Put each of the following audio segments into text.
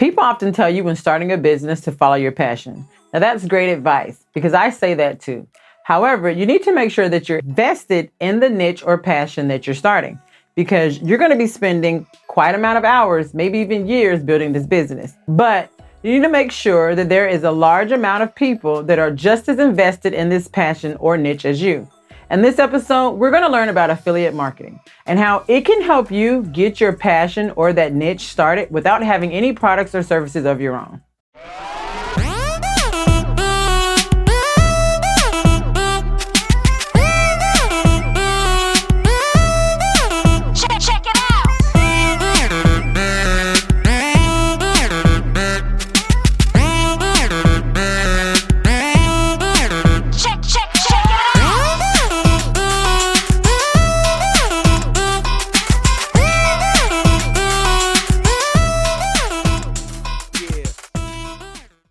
People often tell you when starting a business to follow your passion. Now that's great advice because I say that too. However, you need to make sure that you're vested in the niche or passion that you're starting because you're going to be spending quite an amount of hours, maybe even years building this business. But you need to make sure that there is a large amount of people that are just as invested in this passion or niche as you. In this episode, we're going to learn about affiliate marketing and how it can help you get your passion or that niche started without having any products or services of your own.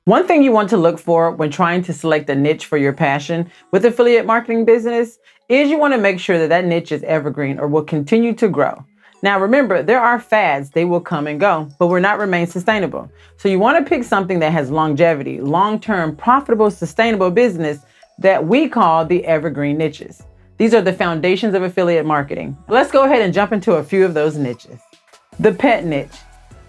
One thing you want to look for when trying to select a niche for your passion with affiliate marketing business is you want to make sure that that niche is evergreen or will continue to grow. Now, remember, there are fads, they will come and go, but will not remain sustainable. So you want to pick something that has longevity, long-term, profitable, sustainable business that we call the evergreen niches. These are the foundations of affiliate marketing. Let's go ahead and jump into a few of those niches. The pet niche.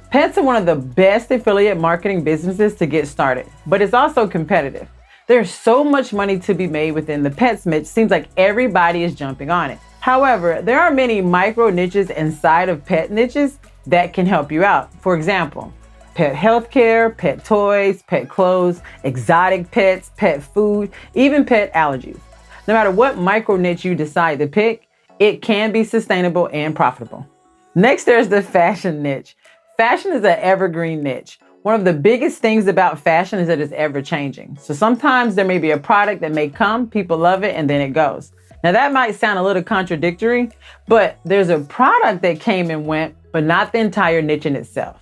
Pets are one of the best affiliate marketing businesses to get started, but it's also competitive. There's so much money to be made within the pets niche, seems like everybody is jumping on it. However, there are many micro niches inside of pet niches that can help you out. For example, pet healthcare, pet toys, pet clothes, exotic pets, pet food, even pet allergies. No matter what micro niche you decide to pick, it can be sustainable and profitable. Next, there's the fashion niche. Fashion is an evergreen niche. One of the biggest things about fashion is that it's ever changing. So sometimes there may be a product that may come, people love it, and then it goes. Now that might sound a little contradictory, but there's a product that came and went, but not the entire niche in itself.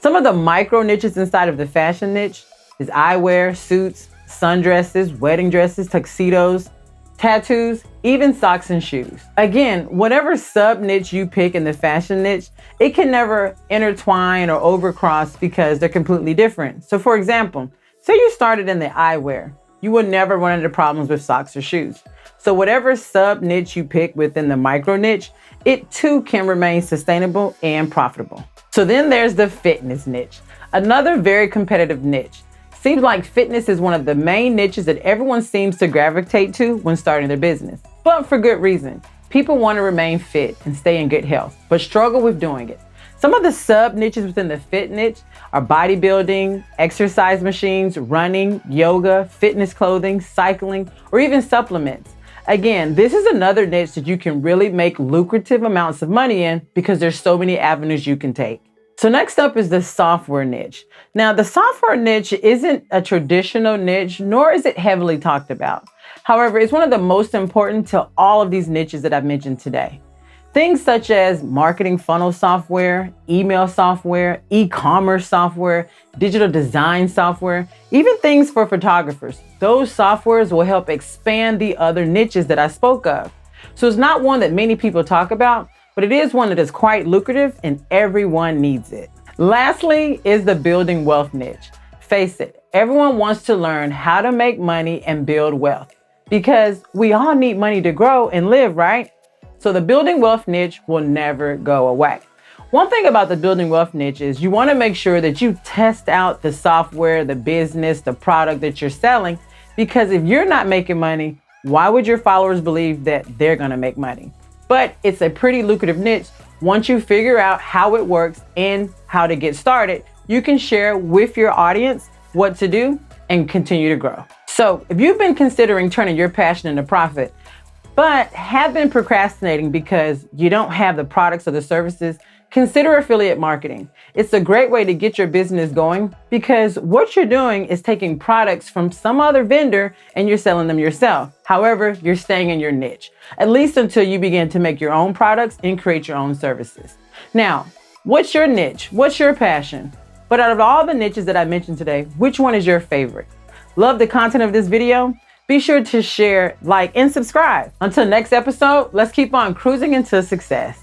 Some of the micro niches inside of the fashion niche is eyewear, suits, sundresses, wedding dresses, tuxedos, tattoos, even socks and shoes. Again, whatever sub niche you pick in the fashion niche, it can never intertwine or overcross because they're completely different. So for example, say you started in the eyewear, you will never run into problems with socks or shoes. So whatever sub niche you pick within the micro niche, it too can remain sustainable and profitable. So then there's the fitness niche, another very competitive niche. Seems like fitness is one of the main niches that everyone seems to gravitate to when starting their business, but for good reason. People want to remain fit and stay in good health, but struggle with doing it. Some of the sub niches within the fit niche are bodybuilding, exercise machines, running, yoga, fitness clothing, cycling, or even supplements. Again, this is another niche that you can really make lucrative amounts of money in because there's so many avenues you can take. So next up is the software niche. Now, the software niche isn't a traditional niche, nor is it heavily talked about. However, it's one of the most important to all of these niches that I've mentioned today. Things such as marketing funnel software, email software, e-commerce software, digital design software, even things for photographers. Those softwares will help expand the other niches that I spoke of. So it's not one that many people talk about, but it is one that is quite lucrative and everyone needs it. Lastly is the building wealth niche. Face it, everyone wants to learn how to make money and build wealth because we all need money to grow and live, right? So the building wealth niche will never go away. One thing about the building wealth niche is you want to make sure that you test out the software, the business, the product that you're selling, because if you're not making money, why would your followers believe that they're going to make money? But it's a pretty lucrative niche. Once you figure out how it works and how to get started, you can share with your audience what to do and continue to grow. So if you've been considering turning your passion into profit, but have been procrastinating because you don't have the products or the services, consider affiliate marketing. It's a great way to get your business going because what you're doing is taking products from some other vendor and you're selling them yourself. However, you're staying in your niche, at least until you begin to make your own products and create your own services. Now, what's your niche? What's your passion? But out of all the niches that I mentioned today, which one is your favorite? Love the content of this video? Be sure to share, like, and subscribe. Until next episode, let's keep on cruising into success.